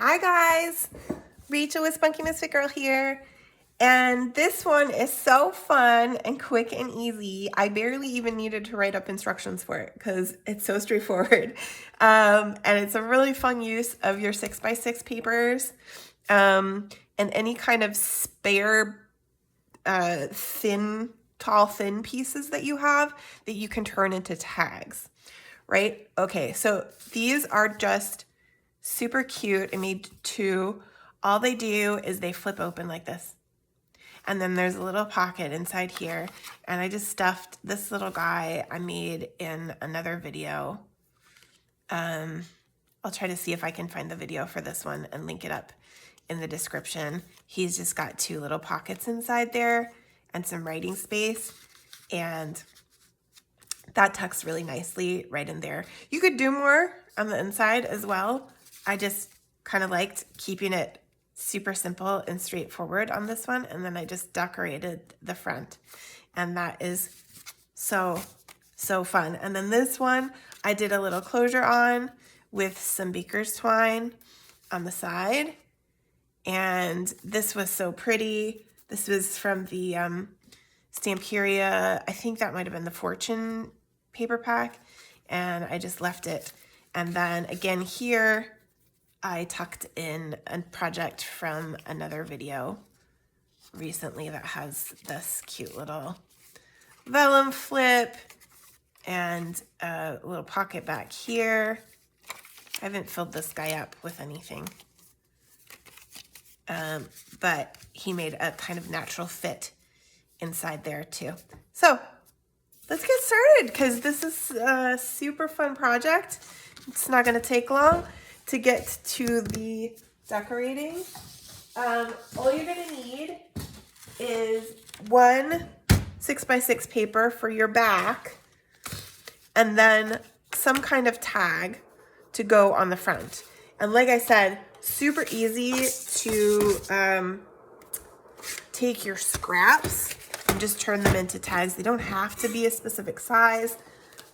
Hi guys, Rachel with Spunky Misfit Girl here, and this one is so fun and quick and easy. I barely even needed to write up instructions for it because it's so straightforward, and it's a really fun use of your 6x6 papers and any kind of spare tall thin pieces that you have that you can turn into tags, right? Okay, so these are just super cute. I made two. All they do is they flip open like this. And then there's a little pocket inside here. And I just stuffed this little guy I made in another video. I'll try to see if I can find the video for this one and link it up in the description. He's just got two little pockets inside there and some writing space. And that tucks really nicely right in there. You could do more on the inside as well. I just kind of liked keeping it super simple and straightforward on this one. And then I just decorated the front. And that is so fun. And then this one, I did a little closure on with some baker's twine on the side. And this was so pretty. This was from the Stamperia. I think that might have been the Fortune paper pack. And I just left it. And then again here, I tucked in a project from another video recently that has this cute little vellum flip and a little pocket back here. I haven't filled this guy up with anything, but he made a kind of natural fit inside there too. So let's get started because this is a super fun project. It's not going to take long to get to the decorating. All you're going to need is one 6x6 paper for your back and then some kind of tag to go on the front. And like I said, super easy to take your scraps and just turn them into tags. They don't have to be a specific size.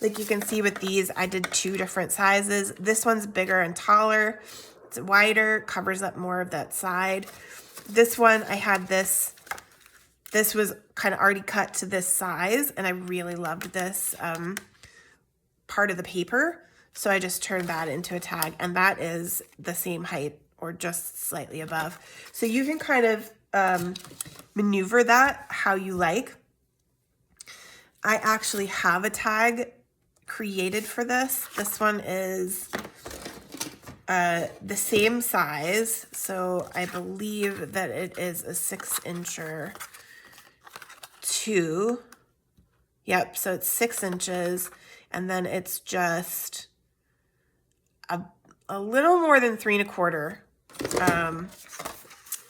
Like you can see with these, I did two different sizes. This one's bigger and taller. It's wider, covers up more of that side. This one, I had this was kind of already cut to this size, and I really loved this part of the paper. So I just turned that into a tag, and that is the same height or just slightly above. So you can kind of maneuver that how you like. I actually have a tag created for this. This one is the same size, so I believe that it is a 6-incher too. Yep, so it's 6 inches, and then it's just a little more than 3 1/4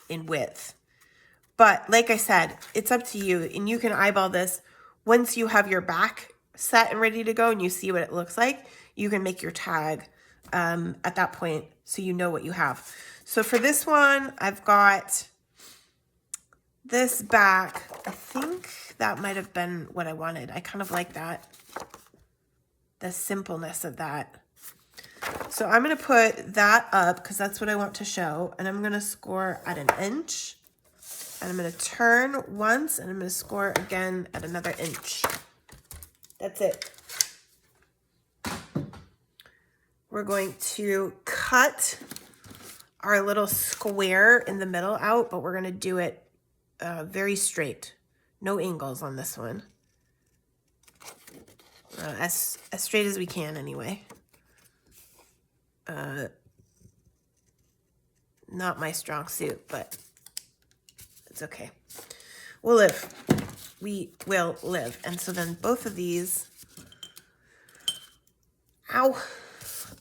in width. But like I said, it's up to you, and you can eyeball this. Once you have your back set and ready to go and you see what it looks like, you can make your tag at that point so you know what you have. So for this one, I've got this back. I think that might have been what I wanted. I kind of like that, the simpleness of that. So I'm going to put that up because that's what I want to show, and I'm going to score at 1 inch. And I'm going to turn once, and I'm going to score again at another inch. That's it. We're going to cut our little square in the middle out, but we're going to do it very straight. No angles on this one. As straight as we can anyway. Not my strong suit, but it's okay. We'll live. We will live. And so then both of these, ow,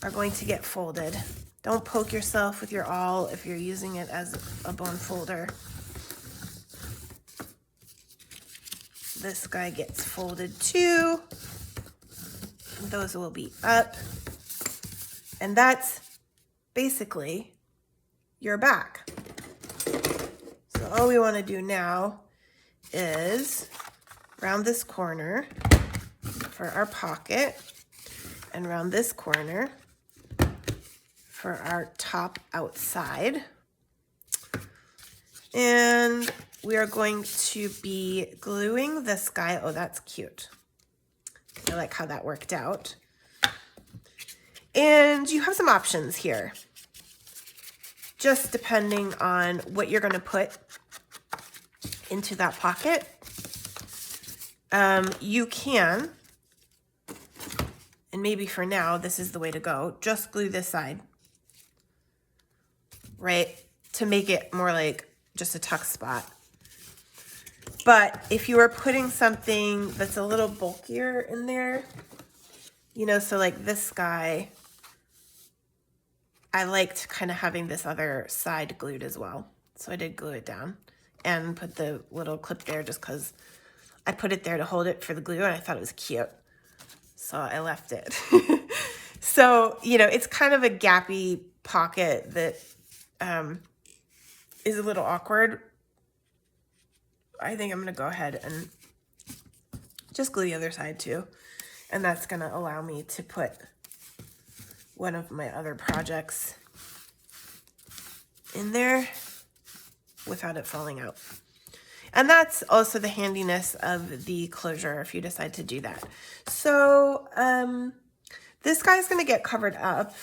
are going to get folded. Don't poke yourself with your awl if you're using it as a bone folder. This guy gets folded too. Those will be up. And that's basically your back. So all we want to do now is round this corner for our pocket and round this corner for our top outside. And we are going to be gluing this guy. Oh, that's cute. I like how that worked out. And you have some options here, just depending on what you're going to put into that pocket. You can, and maybe for now, this is the way to go, just glue this side, right? To make it more like just a tuck spot. But if you are putting something that's a little bulkier in there, you know, so like this guy, I liked kind of having this other side glued as well. So I did glue it down and put the little clip there just because I put it there to hold it for the glue and I thought it was cute. So I left it. So, you know, it's kind of a gappy pocket that is a little awkward. I think I'm going to go ahead and just glue the other side too. And that's going to allow me to put one of my other projects in there without it falling out. And that's also the handiness of the closure if you decide to do that. So this guy's going to get covered up.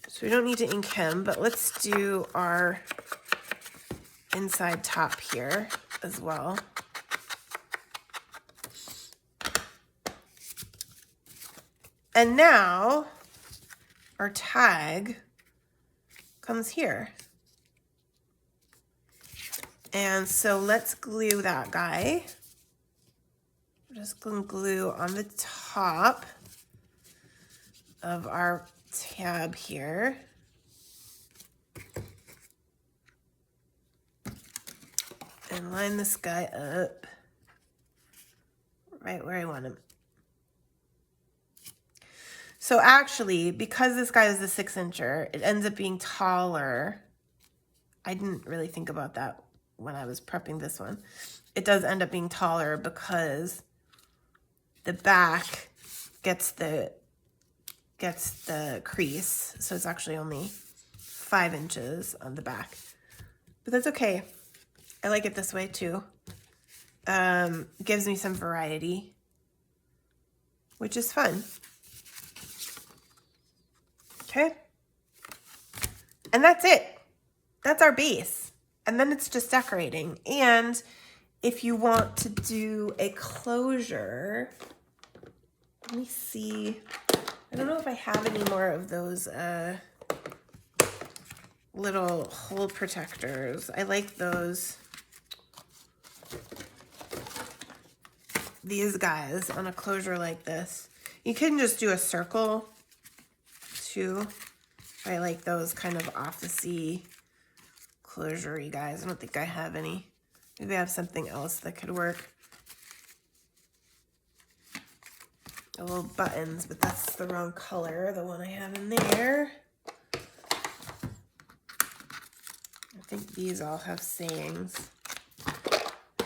So we don't need to ink him, but let's do our inside top here as well. And now our tag comes here. And so let's glue that guy. We're just going to glue on the top of our tab here. And line this guy up right where I want him. So actually, because this guy is a 6-incher, it ends up being taller. I didn't really think about that when I was prepping this one. It does end up being taller because the back gets the crease. So it's actually only 5 inches on the back. But that's okay. I like it this way too. Gives me some variety, which is fun. Okay. And that's it. That's our base. And then it's just decorating. And if you want to do a closure, let me see. I don't know if I have any more of those little hole protectors. I like those. These guys on a closure like this. You can just do a circle too. I like those kind of off the sea closure-y guys. I don't think I have any. Maybe I have something else that could work. The little buttons, but that's the wrong color, the one I have in there. I think these all have sayings.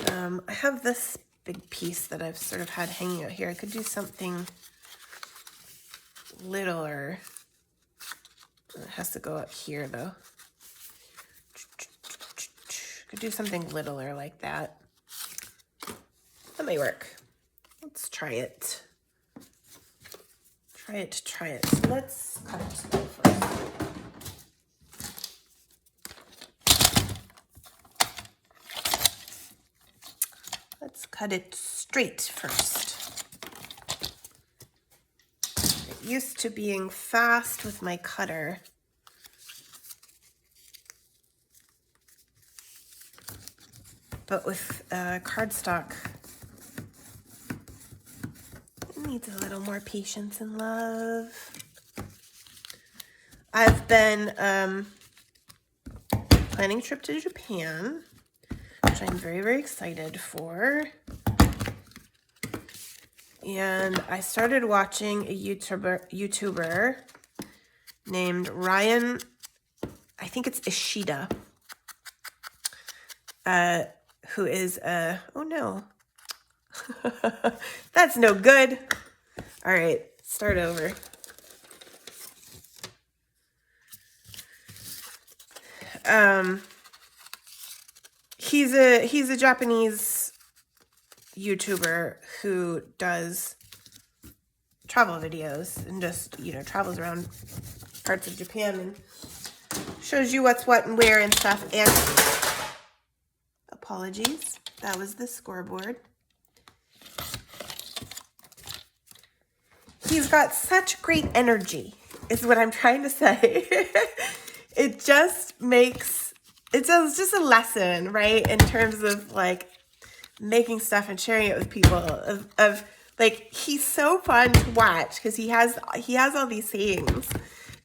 I have this big piece that I've sort of had hanging out here. I could do something littler. It has to go up here though. Could do something littler like that. That may work. Let's try it. Try it. So let's cut it first. Let's cut it straight first. Get used to being fast with my cutter. But with cardstock, it needs a little more patience and love. I've been planning a trip to Japan, which I'm very, very excited for. And I started watching a YouTuber named Ryan, I think it's Ishida, who is oh no, that's no good. All right, start over. he's a Japanese YouTuber who does travel videos and just, you know, travels around parts of Japan and shows you what's what and where and stuff. And apologies, that was the scoreboard. He's got such great energy, is what I'm trying to say. It just makes, it's just a lesson, right? In terms of like making stuff and sharing it with people of like, he's so fun to watch because he has all these sayings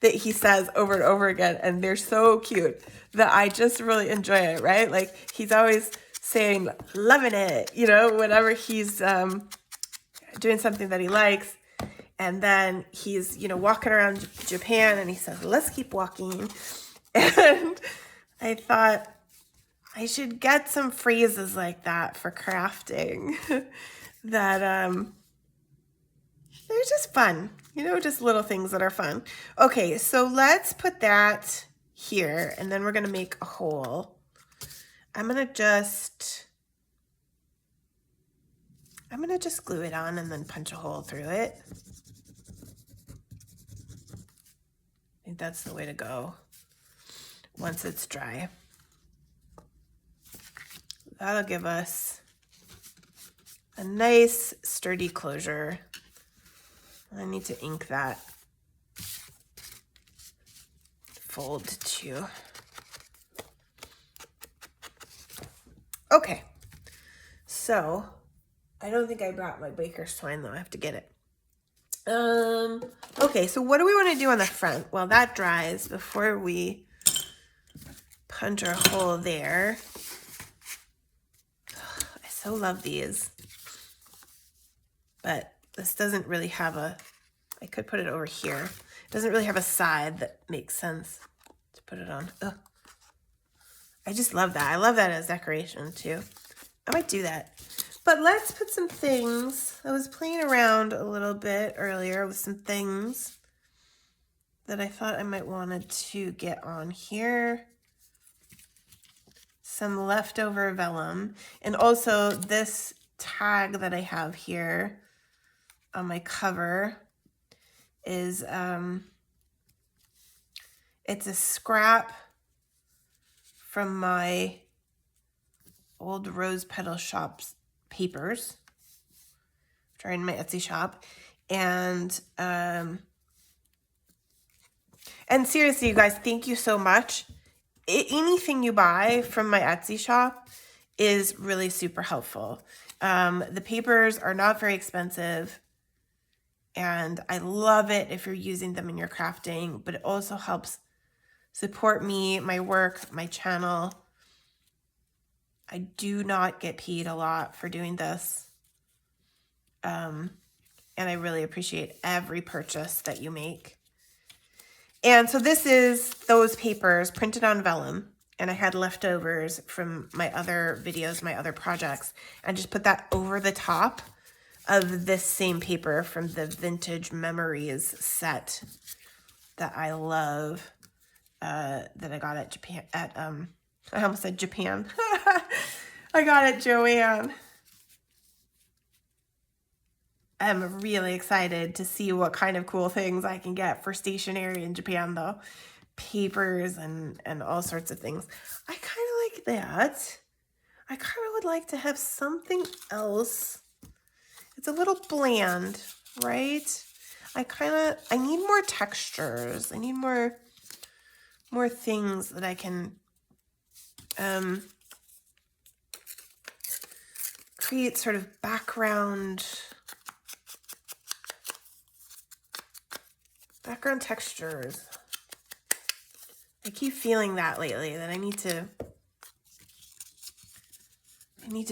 that he says over and over again, and they're so cute that I just really enjoy it, right? Like, he's always saying, loving it, you know, whenever he's doing something that he likes. And then he's, you know, walking around Japan and he says, let's keep walking. And I thought I should get some phrases like that for crafting that they're just fun, you know, just little things that are fun. Okay, so let's put that here and then we're going to make a hole. I'm going to just glue it on and then punch a hole through it. I think that's the way to go once it's dry. That'll give us a nice sturdy closure. I need to ink that fold too. Okay, so I don't think I brought my baker's twine though. I have to get it. Okay, so what do we want to do on the front? Well, that dries before we punch our hole there. I so love these, but this doesn't really have a, I could put it over here. It doesn't really have a side that makes sense to put it on. Ugh. I just love that. I love that as decoration too. I might do that. But let's put some things. I was playing around a little bit earlier with some things that I thought I might wanted to get on here. Some leftover vellum. And also this tag that I have here on my cover is, it's a scrap from my old rose petal shop's papers, which are in my Etsy shop. And seriously, you guys, thank you so much. Anything you buy from my Etsy shop is really super helpful. The papers are not very expensive, and I love it if you're using them in your crafting, but it also helps support me, my work, my channel. I do not get paid a lot for doing this. And I really appreciate every purchase that you make. And so this is those papers printed on vellum. And I had leftovers from my other videos, my other projects. And just put that over the top of this same paper from the Vintage Memories set that I love. That I got at Japan, I almost said Japan. I got it, Joanne. I'm really excited to see what kind of cool things I can get for stationery in Japan, though. Papers and all sorts of things. I kind of like that. I kind of would like to have something else. It's a little bland, right? I need more textures. I need more things that I can create sort of background textures. I keep feeling that lately, that I need to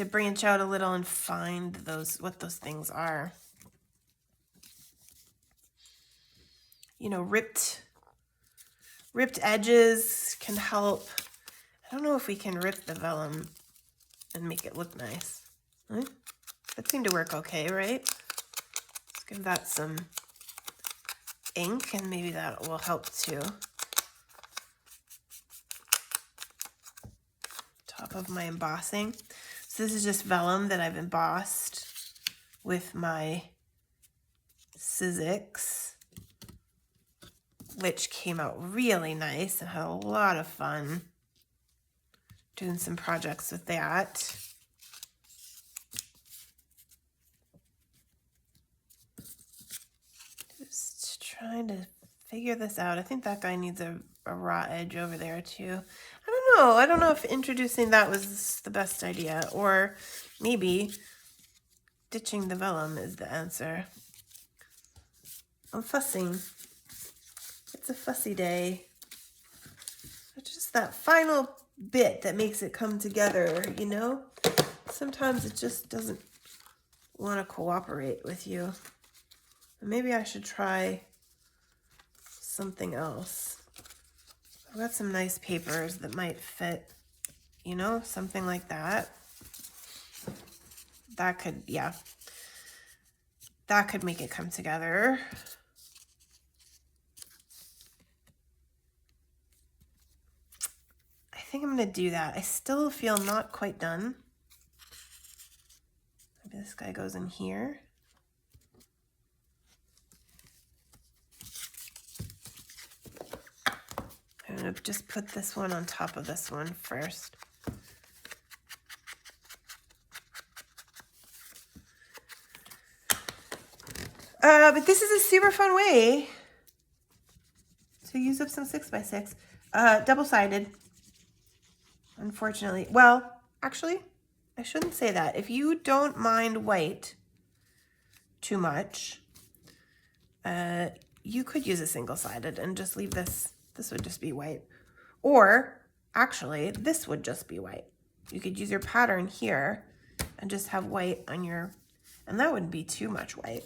branch out a little and find what those things are. You know, ripped edges can help. I don't know if we can rip the vellum and make it look nice. That seemed to work okay, right? Let's give that some ink and maybe that will help too. top of my embossing. So this is just vellum that I've embossed with my Sizzix, which came out really nice. I had a lot of fun doing some projects with that. Just trying to figure this out. I think that guy needs a raw edge over there too. I don't know if introducing that was the best idea, or maybe ditching the vellum is the answer. I'm fussing. It's a fussy day. It's just that final bit that makes it come together, you know? Sometimes it just doesn't want to cooperate with you. Maybe I should try something else. I've got some nice papers that might fit, you know, something like that. That could, yeah, that could make it come together. I think I'm going to do that. I still feel not quite done. Maybe this guy goes in here. I'm going to just put this one on top of this one first. But this is a super fun way to use up some 6x6. Double-sided, unfortunately. Well, actually, I shouldn't say that. If you don't mind white too much, you could use a single-sided and just leave this. This would just be white. Or, actually, this would just be white. You could use your pattern here and just have white on your, and that wouldn't be too much white.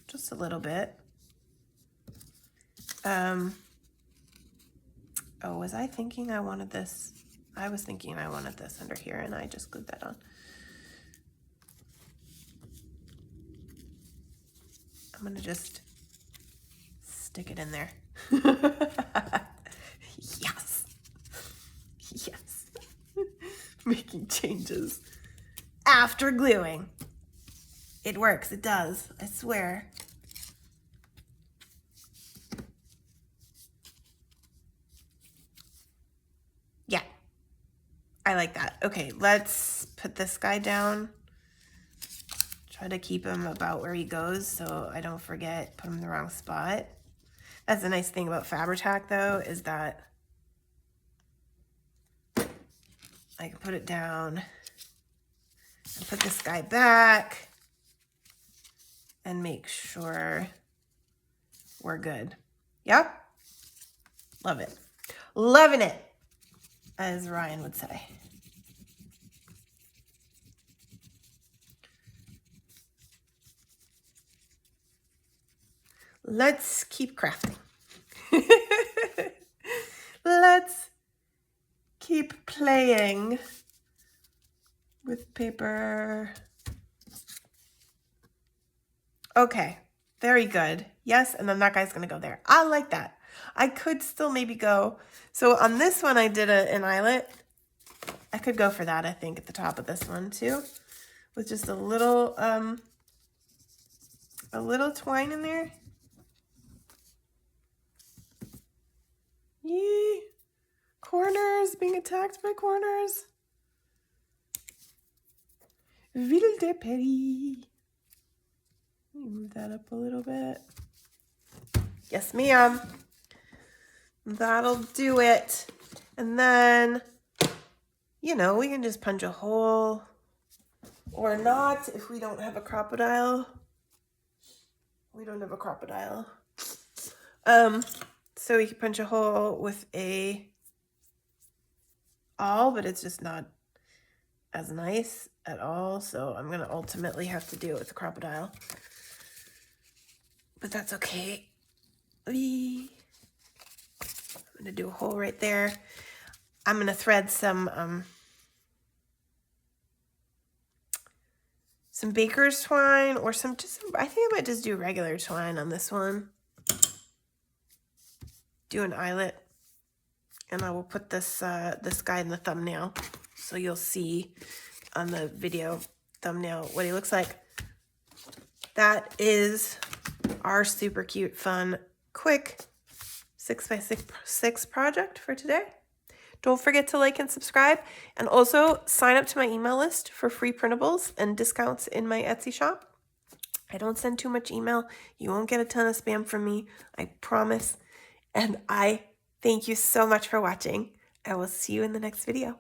Just a little bit. Oh, was I thinking I wanted this? I was thinking I wanted this under here, and I just glued that on. I'm gonna just stick it in there. Yes. Yes. Making changes after gluing. It works, it does, I swear. Yeah, I like that. Okay, let's put this guy down. Try to keep him about where he goes so I don't forget, put him in the wrong spot. That's the nice thing about Fabri-Tac though, is that I can put it down and put this guy back and make sure we're good. Yep. Love it. Loving it, as Ryan would say. Let's keep crafting. Let's keep playing with paper. Okay, very good. Yes, and then that guy's gonna go there. I like that. I could still maybe go. So on this one, I did an eyelet. I could go for that, I think, at the top of this one too, with just a little twine in there. Yee! Corners, being attacked by corners. Ville de Paris. Let me move that up a little bit. Yes, ma'am. That'll do it. And then, you know, we can just punch a hole or not if we don't have a crocodile. We don't have a crocodile. So we can punch a hole with a awl, but it's just not as nice at all. So I'm going to ultimately have to do it with a crocodile. But that's okay. I'm going to do a hole right there. I'm going to thread some baker's twine or I think I might just do regular twine on this one. Do an eyelet, and I will put this guy in the thumbnail. so you'll see on the video thumbnail what he looks like. That is our super cute, fun, quick 6x6 project for today. Don't forget to like and subscribe, and also sign up to my email list for free printables and discounts in my Etsy shop. I don't send too much email. You won't get a ton of spam from me, I promise. And I thank you so much for watching. I will see you in the next video.